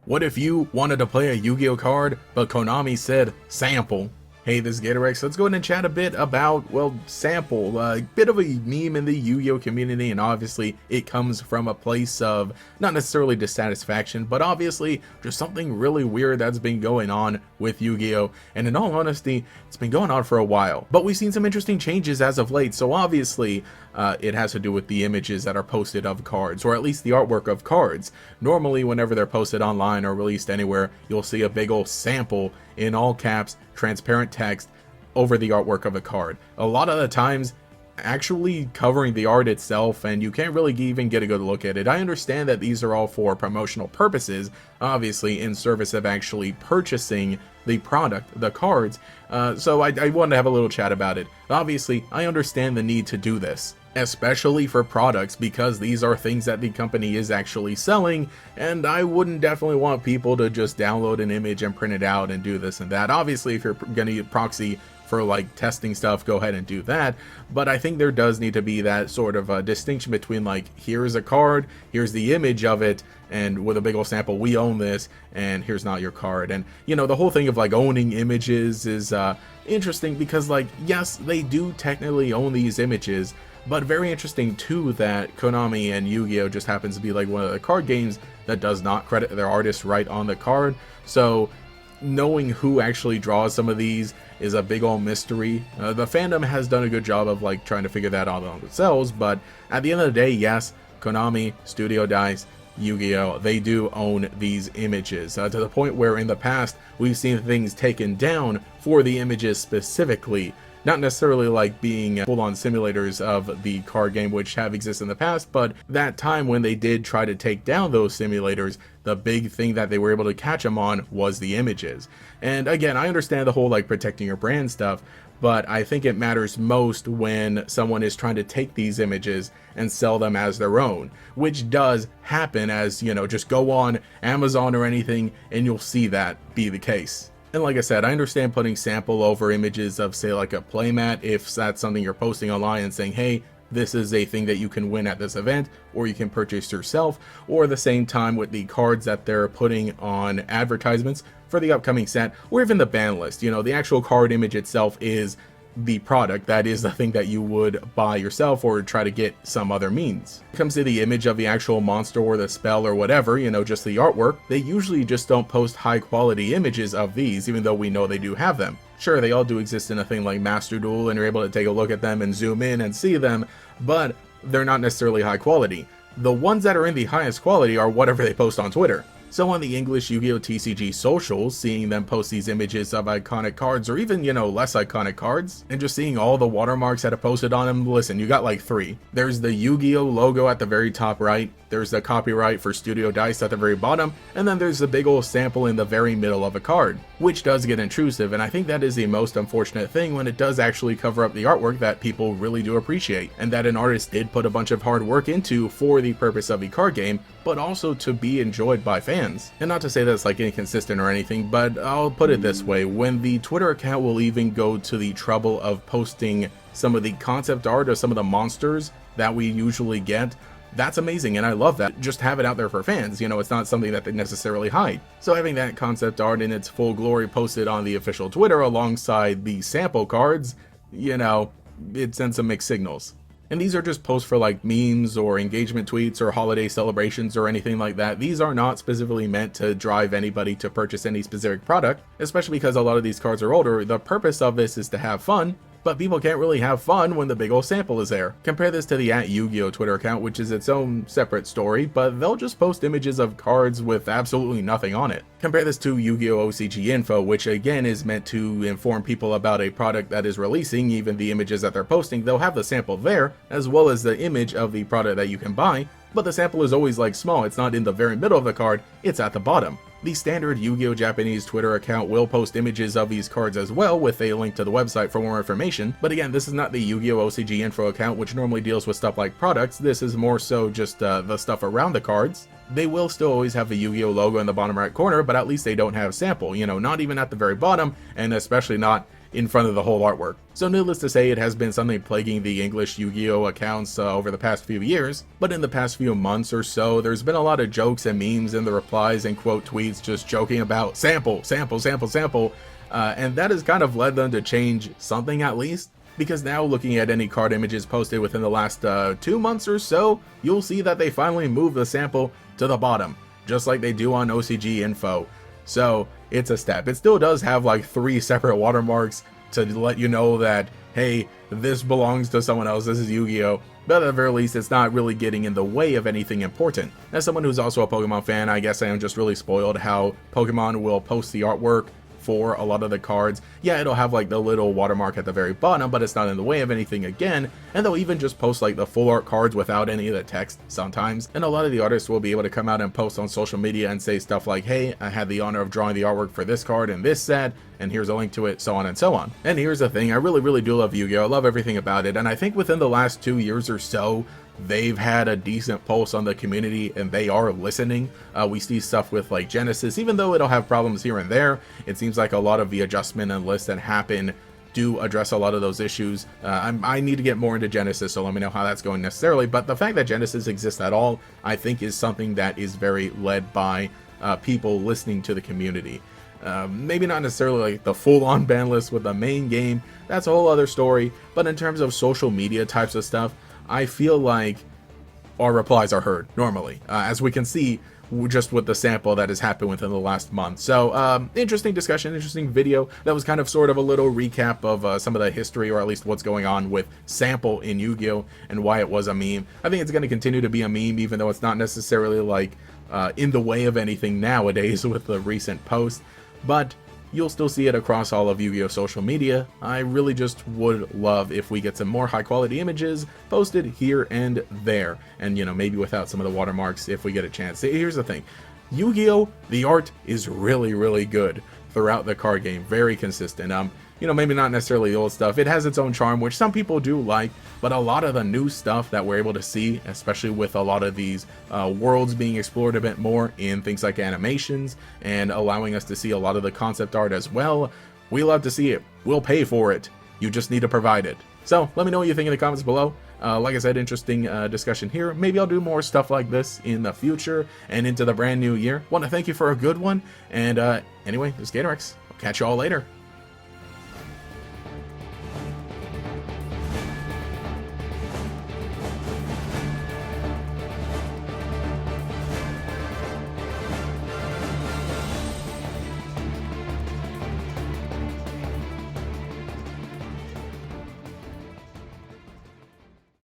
What if you wanted to play a Yu-Gi-Oh card, but Konami said sample? Hey, this is Gatorex. Let's go ahead and chat a bit about, well, sample. A bit of a meme in the Yu-Gi-Oh community, and obviously it comes from a place of not necessarily dissatisfaction, but obviously just something really weird that's been going on with Yu-Gi-Oh. And in all honesty, it's been going on for a while. But we've seen some interesting changes as of late, so obviously it has to do with the images that are posted of cards, or at least the artwork of cards. Normally, whenever they're posted online or released anywhere, you'll see a big old sample in all caps, transparent text over the artwork of a card. A lot of the times actually covering the art itself, and you can't really even get a good look at it. I understand that these are all for promotional purposes, obviously in service of actually purchasing the product, the cards, so I wanted to have a little chat about it. Obviously, I understand the need to do this, especially for products, because these are things that the company is actually selling, and I wouldn't definitely want people to just download an image and print it out and do this and that. Obviously, if you're gonna use proxy for like testing stuff, go ahead and do that, but I think there does need to be that sort of a distinction between like, here's a card, here's the image of it, and with a big old sample, we own this, and here's not your card. And you know, the whole thing of like owning images is interesting, because like, yes, they do technically own these images, but very interesting too that Konami and Yu-Gi-Oh just happens to be like one of the card games that does not credit their artists right on the card. So knowing who actually draws some of these is a big old mystery. The fandom has done a good job of like trying to figure that out on themselves, but at the end of the day, yes, Konami, Studio Dice, Yu-Gi-Oh, they do own these images, to the point where in the past we've seen things taken down for the images specifically. Not necessarily like being full-on simulators of the card game, which have existed in the past, but that time when they did try to take down those simulators, the big thing that they were able to catch them on was the images. And again, I understand the whole like protecting your brand stuff, but I think it matters most when someone is trying to take these images and sell them as their own, which does happen, as you know, just go on Amazon or anything and you'll see that be the case. And like I said, I understand putting sample over images of, say, like a playmat, if that's something you're posting online and saying, hey, this is a thing that you can win at this event, or you can purchase yourself, or at the same time with the cards that they're putting on advertisements for the upcoming set, or even the ban list. You know, the actual card image itself is the product, that is the thing that you would buy yourself or try to get some other means. When it comes to the image of the actual monster or the spell or whatever, you know, just the artwork, they usually just don't post high quality images of these, even though we know they do have them. Sure, they all do exist in a thing like Master Duel, and you're able to take a look at them and zoom in and see them, but they're not necessarily high quality. The ones that are in the highest quality are whatever they post on Twitter. So on the English Yu-Gi-Oh TCG socials, seeing them post these images of iconic cards, or even, you know, less iconic cards, and just seeing all the watermarks that are posted on them, listen, you got like 3. There's the Yu-Gi-Oh logo at the very top right, there's the copyright for Studio Dice at the very bottom, and then there's the big old sample in the very middle of a card, which does get intrusive, and I think that is the most unfortunate thing when it does actually cover up the artwork that people really do appreciate, and that an artist did put a bunch of hard work into for the purpose of a card game, but also to be enjoyed by fans. And not to say that's like inconsistent or anything, but I'll put it this way, when the Twitter account will even go to the trouble of posting some of the concept art of some of the monsters that we usually get, that's amazing, and I love that. Just have it out there for fans, you know, it's not something that they necessarily hide. So having that concept art in its full glory posted on the official Twitter alongside the sample cards, you know, it sends some mixed signals. And these are just posts for like memes or engagement tweets or holiday celebrations or anything like that. These are not specifically meant to drive anybody to purchase any specific product, especially because a lot of these cards are older. The purpose of this is to have fun, but people can't really have fun when the big old sample is there. Compare this to the @Yu-Gi-Oh Twitter account, which is its own separate story, but they'll just post images of cards with absolutely nothing on it. Compare this to Yu-Gi-Oh OCG Info, which again is meant to inform people about a product that is releasing. Even the images that they're posting, they'll have the sample there, as well as the image of the product that you can buy, but the sample is always like small, it's not in the very middle of the card, it's at the bottom. The standard Yu-Gi-Oh Japanese Twitter account will post images of these cards as well, with a link to the website for more information, but again, this is not the Yu-Gi-Oh OCG Info account, which normally deals with stuff like products. This is more so just the stuff around the cards. They will still always have the Yu-Gi-Oh logo in the bottom right corner, but at least they don't have sample, you know, not even at the very bottom, and especially not in front of the whole artwork. So needless to say, it has been something plaguing the English Yu-Gi-Oh accounts over the past few years, but in the past few months or so, there's been a lot of jokes and memes in the replies and quote tweets just joking about sample, sample, sample, sample, and that has kind of led them to change something at least. Because now looking at any card images posted within the last 2 months or so, you'll see that they finally moved the sample to the bottom, just like they do on OCG info. So it's a step. It still does have like 3 separate watermarks to let you know that, hey, this belongs to someone else, this is Yu-Gi-Oh! But at the very least, it's not really getting in the way of anything important. As someone who's also a Pokemon fan, I guess I am just really spoiled how Pokemon will post the artwork for a lot of the cards. Yeah, it'll have like the little watermark at the very bottom, but it's not in the way of anything again, and they'll even just post like the full art cards without any of the text sometimes. And a lot of the artists will be able to come out and post on social media and say stuff like, hey, I had the honor of drawing the artwork for this card in this set, and here's a link to it, so on and so on. And here's the thing, I really do love Yu-Gi-Oh! I love everything about it, and I think within the last 2 years or so, they've had a decent pulse on the community and they are listening. We see stuff with like Genesis, even though it'll have problems here and there, it seems like a lot of the adjustment and lists that happen do address a lot of those issues. I need to get more into Genesis, so let me know how that's going necessarily, but the fact that Genesis exists at all, I think is something that is very led by people listening to the community. Maybe not necessarily like the full-on ban list with the main game, that's a whole other story, but in terms of social media types of stuff, I feel like our replies are heard normally, as we can see just with the sample that has happened within the last month. So interesting discussion, interesting video. That was kind of sort of a little recap of some of the history, or at least what's going on with sample in Yu-Gi-Oh! And why it was a meme. I think it's going to continue to be a meme, even though it's not necessarily like in the way of anything nowadays with the recent post, but you'll still see it across all of Yu-Gi-Oh! Social media. I really just would love if we get some more high quality images posted here and there, and you know, maybe without some of the watermarks if we get a chance. Here's the thing, Yu-Gi-Oh! The art is really good throughout the card game, very consistent. You know, maybe not necessarily the old stuff, it has its own charm, which some people do like, but a lot of the new stuff that we're able to see, especially with a lot of these worlds being explored a bit more in things like animations and allowing us to see a lot of the concept art as well, we love to see it. We'll pay for it. You just need to provide it. So let me know what you think in the comments below. Like I said, interesting discussion here. Maybe I'll do more stuff like this in the future and into the brand new year. Want to thank you for a good one. And anyway, this is Gatorx. I'll catch you all later.